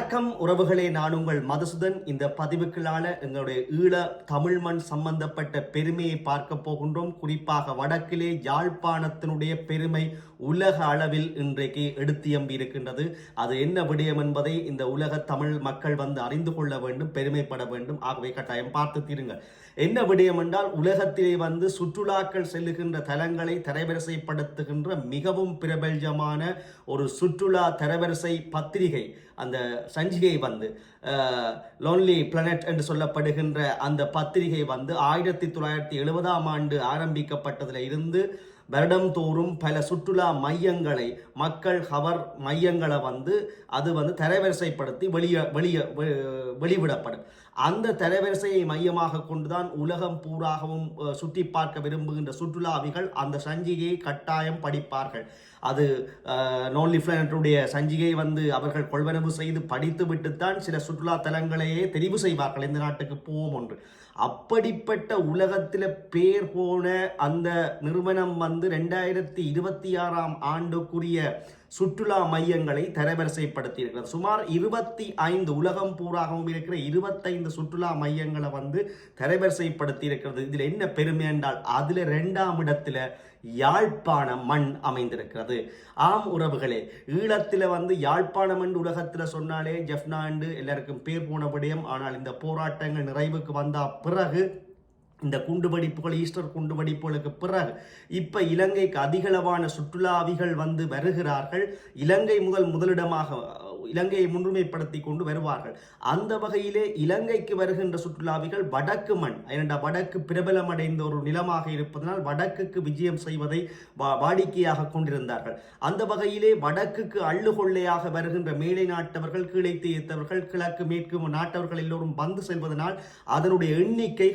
வணக்கம் உறவுகளே, நான் உங்கள் மதுசூதன். இந்த பதிவுகளால எங்களுடைய ஈழ தமிழ் மண் சம்பந்தப்பட்ட பெருமையை பார்க்க போகின்றோம். குறிப்பாக வடக்கிலே யாழ்ப்பாணத்தினுடைய பெருமை உலக அளவில் இன்றைக்கு எடுத்தியம்பி இருக்கின்றது. அது என்ன விடயம் என்பதை இந்த உலக தமிழ் மக்கள் அறிந்து கொள்ள வேண்டும், பெருமைப்பட வேண்டும். ஆகவே கட்டாயம் பார்த்து தீருங்கள். என்ன விடயம் என்றால், உலகத்திலே சுற்றுலாக்கள் செல்லுகின்ற தலங்களை தரவரிசைப்படுத்துகின்ற மிகவும் பிரபல்யமான ஒரு சுற்றுலா தரவரிசை பத்திரிகை, அந்த சஞ்சிகை லோன்லி பிளானட் என்று சொல்லப்படுகின்ற அந்த பத்திரிகை 1970ஆம் ஆண்டு ஆரம்பிக்கப்பட்டதில் இருந்து வருடம் தோறும் பல சுற்றுலா மையங்களை, மக்கள் ஹவர் மையங்களை அது தரவரிசைப்படுத்தி வெளிவிடப்படும். அந்த தரவரிசையை மையமாக கொண்டுதான் உலகம் பூராகவும் சுற்றி பார்க்க விரும்புகின்ற சுற்றுலாவிகள் அந்த சஞ்சிகையை கட்டாயம் படிப்பார்கள். அது லோன்லி பிளானட்டுடைய சஞ்சிகை அவர்கள் கொள்வனவு செய்து படித்து விட்டுத்தான் சில சுற்றுலா தலங்களையே தெரிவு செய்வார்கள், இந்த நாட்டுக்கு போவோம் என்று. அப்படிப்பட்ட உலகத்தில் பேர் போன அந்த நிறுவனம் 2026ஆம் ஆண்டுக்குரிய சுற்றுலா மையங்களை தரவரிசைப்படுத்தி இருக்கிறது. சுமார் 25 உலகம் பூராகவும் இருக்கிற 25 சுற்றுலா மையங்களை தரவரிசைப்படுத்தி இருக்கிறது. இதில் என்ன பெருமை என்றால், அதுல 2ஆம் இடத்துல யாழ்ப்பாணம் மண் அமைந்திருக்கிறது. ஆம் உறவுகளே, ஈழத்தில் யாழ்ப்பாணம் என்று உலகத்தில் சொன்னாலே ஜெஃப்னா என்று எல்லாருக்கும் பேர் போன விடயம். ஆனால் இந்த போராட்டங்கள் நிறைவுக்கு வந்த பிறகு, இந்த குண்டுவெடிப்புகள், ஈஸ்டர் குண்டுவெடிப்புகளுக்கு பிறகு இப்ப இலங்கைக்கு அதிகளவான சுற்றுலாவிகள் வருகிறார்கள். இலங்கை முதலிடமாக இலங்கையை முன்னுரிமைப்படுத்தி கொண்டு வருவார்கள். அந்த வகையிலே இலங்கைக்கு வருகின்ற சுற்றுலாவிகள் வடக்கு மண், ஏனென்றால் வடக்கு பிரபலமடைந்த ஒரு நிலமாக இருப்பதனால் வடக்குக்கு விஜயம் செய்வதை வாடிக்கையாக கொண்டிருந்தார்கள். அந்த வகையிலே வடக்குக்கு அள்ளுகொள்ளையாக வருகின்ற மேலை நாட்டவர்கள், கீழே தேய்த்தவர்கள், கிழக்கு மேற்கு நாட்டவர்கள் எல்லோரும் செல்வதனால் அதனுடைய எண்ணிக்கை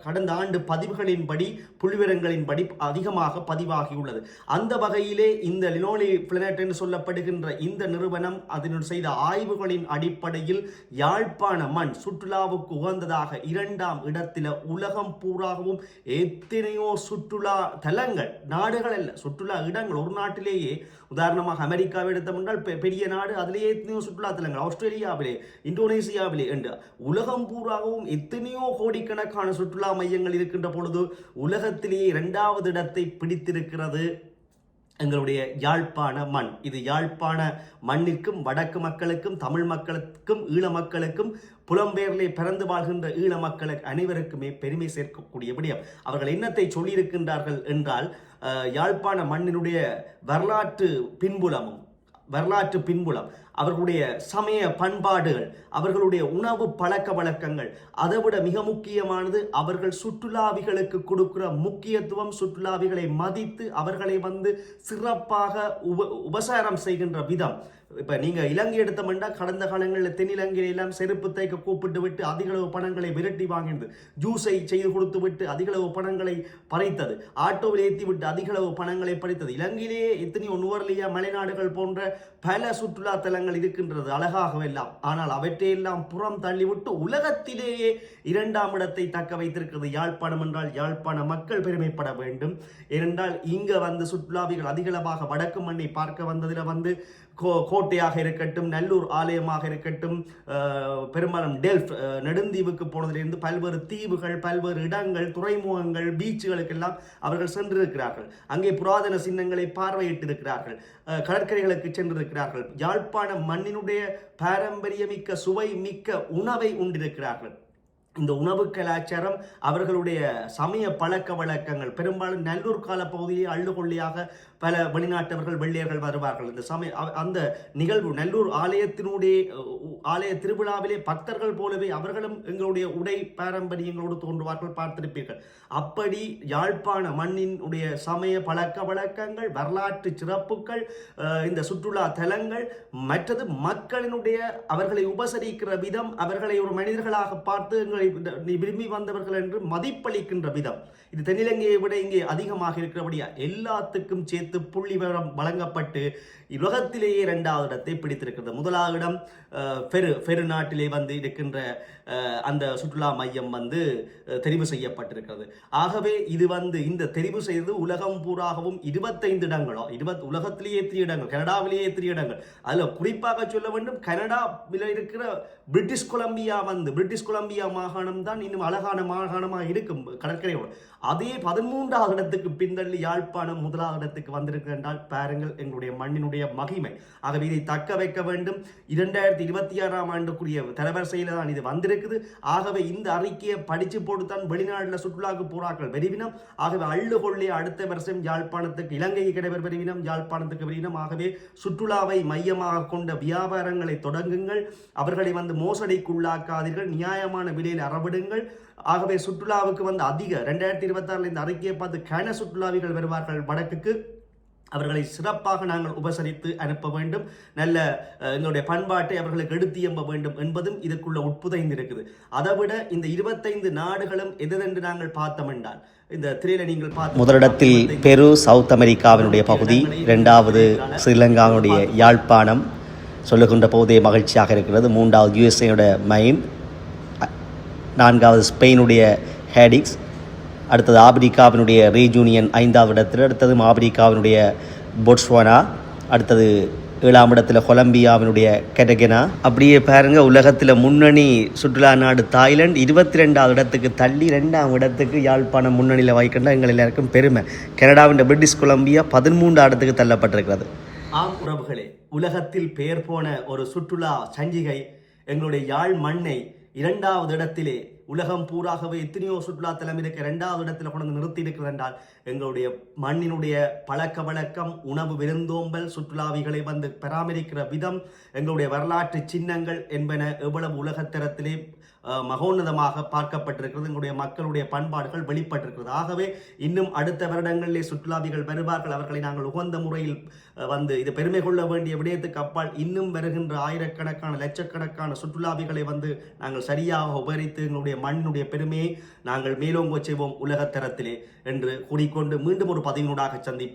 கடந்த ஆண்டு பதிவுகளின்படி, புள்ளிவிவரங்களின்படி அதிகமாக பதிவாகியுள்ளது. அந்த வகையிலே இந்த லோன்லி பிளானட் என்று சொல்லப்படுகின்ற இந்த நிறுவனம் அதனுடைய செய்த ஆய்வுகளின் அடிப்படையில் யாழ்ப்பாண மண் சுற்றுலாவுக்கு உகந்ததாக 2ஆம் இடத்தில் உலகம் பூராகவும் எத்தனையோ சுற்றுலா தலங்கள், நாடுகள் அல்ல, சுற்றுலா இடங்கள். ஒரு நாட்டிலேயே உதாரணமாக அமெரிக்காவை எடுத்தோம்னால் பெரிய நாடு, அதிலேயே எத்தனையோ சுற்றுலா தலங்கள், ஆஸ்திரேலியாவிலே, இந்தோனேசியாவிலே என்று உலகம் பூராகவும் எத்தனையோ கோடிக்கணக்கான சுற்றுலா மையங்கள் இருக்கின்ற பொழுது உலகத்திலேயே 2ஆவது இடத்தை பிடித்திருக்கிறது எங்களுடைய யாழ்ப்பாண மண். இது யாழ்ப்பாண மண்ணிற்கும், வடக்கு மக்களுக்கும், தமிழ் மக்களுக்கும், ஈழ மக்களுக்கும், புலம்பெயர்லே பிறந்து வாழ்கின்ற ஈழ மக்களுக்கு அனைவருக்குமே பெருமை சேர்க்கக்கூடிய விடயம். அவர்கள் என்னத்தை சொல்லியிருக்கின்றார்கள் என்றால், யாழ்ப்பாண மண்ணினுடைய வரலாற்று பின்புலம், அவர்களுடைய சமய பண்பாடுகள், அவர்களுடைய உணவு பழக்க வழக்கங்கள், அதைவிட மிக முக்கியமானது அவர்கள் சுற்றுலாவிகளுக்கு கொடுக்கிற முக்கியத்துவம், சுற்றுலாவிகளை மதித்து அவர்களை சிறப்பாக உபசாரம் செய்கின்ற விதம். இப்ப நீங்க இலங்கை எடுத்தோம்னா, கடந்த காலங்களில் தென்னிலங்கையில எல்லாம் செருப்பு தைக்க கூப்பிட்டு விட்டு அதிகளவு பணங்களை விரட்டி வாங்கினது, ஜூஸை செய்து கொடுத்து விட்டு அதிகளவு பணங்களை பறித்தது, ஆட்டோவில் ஏற்றி விட்டு அதிகளவு பணங்களை பறித்தது. இலங்கையிலேயே எத்தனையோ நுவர்லியா, மலைநாடுகள் போன்ற பல சுற்றுலா தலங்கள் இருக்கின்றது, அழகாகவெல்லாம். ஆனால் அவற்றையெல்லாம் புறம் தள்ளிவிட்டு உலகத்திலேயே 2ஆம் இடத்தை தக்க வைத்திருக்கிறது யாழ்ப்பாணம் என்றால் யாழ்ப்பாண மக்கள் பெருமைப்பட வேண்டும். ஏனென்றால் இங்க சுற்றுலாவிகள் அதிகளவாக வடக்கு மண்ணை பார்க்க வந்ததில் கோட்டையாக இருக்கட்டும், நல்லூர் ஆலயமாக இருக்கட்டும், பெரும்பாலும் டெல்ஃப் நெடுந்தீவுக்கு போனதிலிருந்து பல்வேறு தீவுகள், பல்வேறு இடங்கள், துறைமுகங்கள், பீச்சுகளுக்கெல்லாம் அவர்கள் சென்றிருக்கிறார்கள். அங்கே புராதன சின்னங்களை பார்வையிட்டிருக்கிறார்கள், கடற்கரைகளுக்கு சென்றிருக்கிறார்கள். யாழ்ப்பாண மண்ணினுடைய பாரம்பரியமிக்க, சுவை மிக்க உணவை உண்டிருக்கிறார்கள். இந்த உணவு கலாச்சாரம், அவர்களுடைய சமய பழக்க வழக்கங்கள், பெரும்பாலும் நல்லூர் கால பகுதியை அள்ளுகொள்ளியாக பல வெளிநாட்டவர்கள், வெள்ளையர்கள் வருவார்கள். இந்த அந்த நிகழ்வு நல்லூர் ஆலய திருவிழாவிலே பக்தர்கள் போலவே அவர்களும் எங்களுடைய உடை பாரம்பரியங்களோடு தோன்றுவார்கள், பார்த்திருப்பீர்கள். அப்படி யாழ்ப்பாண மண்ணினுடைய சமய பழக்க வழக்கங்கள், வரலாற்று சிறப்புகள், இந்த சுற்றுலா தலங்கள், மற்றது மக்களினுடைய அவர்களை உபசரிக்கிற விதம், அவர்களை ஒரு மனிதர்களாக பார்த்து இவர்களை விரும்பி வந்தவர்கள் என்று மதிப்பளிக்கின்ற விதம் இது தென்னிலங்கையை விட இங்கே அதிகமாக இருக்கிறபடியா எல்லாத்துக்கும் சேர்த்து புள்ளி வழங்கப்பட்டு உலகத்திலேயே 2வது இடத்தை பிடித்திருக்கிறது. முதலாவது இடம் பெரு நாட்டிலே வந்து இருக்கின்ற அந்த சுற்றுலா மையம் வந்து தெரிவு செய்யப்பட்டிருக்கிறது. ஆகவே இது வந்து இந்த தெரிவு செய்து உலகம் பூராகவும் 25 இடங்களோ உலகத்திலேயே 3 இடங்கள், கனடாவிலேயே 3 இடங்கள். அதில் குறிப்பாக சொல்ல வேண்டும், கனடாவில் இருக்கிற பிரிட்டிஷ் கொலம்பியா மாகாணம் தான் இன்னும் அழகான மாகாணமாக இருக்கும் கடற்கரையோடு. அதே 13வது இடத்துக்கு பின்தள்ளி யாழ்ப்பாணம் 1வது இடத்துக்கு வந்திருக்கு என்றால் பாருங்கள் எங்களுடைய மண்ணினுடைய மகிமை. ஆகவே இதை தக்க வைக்க வேண்டும். 2026ஆம் ஆண்டுக்குரிய தரவரிசையில் தான் இது வந்திருக்குது. ஆகவே இந்த அறிக்கையை படிச்சு போட்டுத்தான் வெளிநாட்டில் சுற்றுலாவுக்கு போறார்கள் வெறிவினம். ஆகவே அள்ளுகொள்ளே அடுத்த வருஷம் யாழ்ப்பாணத்துக்கு, இலங்கைக்கு கிடைவர் வெறிவினம், யாழ்ப்பாணத்துக்கு வெறிவினம். ஆகவே சுற்றுலாவை மையமாக கொண்ட வியாபாரங்களை தொடங்குங்கள். அவர்களை வந்து மோசடிக்குள்ளாக்காதீர்கள். நியாயமான விலையில் அறவிடுங்கள். ஆகவே சுற்றுலாவுக்கு வந்து அதிக 2026 இந்த அறிக்கையை பார்த்து கன சுற்றுலாவிகள் வருவார்கள் வடக்குக்கு. அவர்களை சிறப்பாக நாங்கள் உபசரித்து அனுப்ப வேண்டும். நல்ல எங்களுடைய பண்பாட்டை அவர்களுக்கு எடுத்து எம்ப வேண்டும் என்பதும் இதுக்குள்ள உட்புதைந்து இருக்குது. அதைவிட இந்த 25 நாடுகளும் எதென்று நாங்கள் பார்த்தோம் என்றால், இந்த திரையில நீங்கள் பார்த்த முதலிடத்தில் பெரு சவுத் அமெரிக்காவினுடைய பகுதி, 2வது ஸ்ரீலங்காவுடைய யாழ்ப்பாணம் சொல்லுகின்ற போதே மகிழ்ச்சியாக இருக்கிறது. 3வது யுஎஸ்ஏனுடைய மைன், 4வது ஸ்பெயினுடைய ஹேடிக்ஸ், அடுத்தது ஆப்பிரிக்காவினுடைய ரீஜூனியன் 5வது இடத்தில், அடுத்தது ஆப்பிரிக்காவினுடைய பொட்ஸ்வானா, அடுத்தது 7ஆம் இடத்துல கொலம்பியாவினுடைய கெடகெனா. அப்படியே பாருங்க, உலகத்தில் முன்னணி சுற்றுலா நாடு தாய்லாந்து 22வது இடத்துக்கு தள்ளி 2ஆம் இடத்துக்கு யாழ்ப்பாணம் முன்னணியில் வைக்கின்ற எங்கள் எல்லாருக்கும் பெருமை. கனடாவின் பிரிட்டிஷ் கொலம்பியா 13வது இடத்துக்கு தள்ளப்பட்டிருக்கிறது. ஆம் உறவுகளே, உலகத்தில் பெயர் போன ஒரு சுற்றுலா சஞ்சிகை எங்களுடைய யாழ் மண்ணை 2வது இடத்திலே, உலகம் பூராகவே எத்தனையோ சுற்றுலா தலம் இருக்க 2வது இடத்துல கொண்டு நிறுத்தி இருக்கிறது என்றால் எங்களுடைய மண்ணினுடைய பழக்க வழக்கம், உணவு விருந்தோம்பல், சுற்றுலாவிகளை வந்து பராமரிக்கிற விதம், எங்களுடைய வரலாற்று சின்னங்கள் என்பன எவ்வளவு உலகத்தரத்திலே மகோன்னதமாக பார்க்கப்பட்டிருக்கிறது. எங்களுடைய மக்களுடைய பண்பாடுகள் வெளிப்பட்டிருக்கிறது. ஆகவே இன்னும் அடுத்த வருடங்களிலே சுற்றுலாவிகள் வருவார்கள். அவர்களை நாங்கள் உகந்த முறையில் வந்து இது பெருமை கொள்ள வேண்டிய விடயத்துக்கு அப்பால் இன்னும் வருகின்ற ஆயிரக்கணக்கான லட்சக்கணக்கான சுற்றுலாவிகளை வந்து நாங்கள் சரியாக உபகரித்து எங்களுடைய மண்ணினுடைய பெருமையை நாங்கள் மேலோங்க செய்வோம் உலகத்தரத்திலே என்று கூறிக்கொண்டு மீண்டும் ஒரு பதிவினூடாக சந்திப்போம்.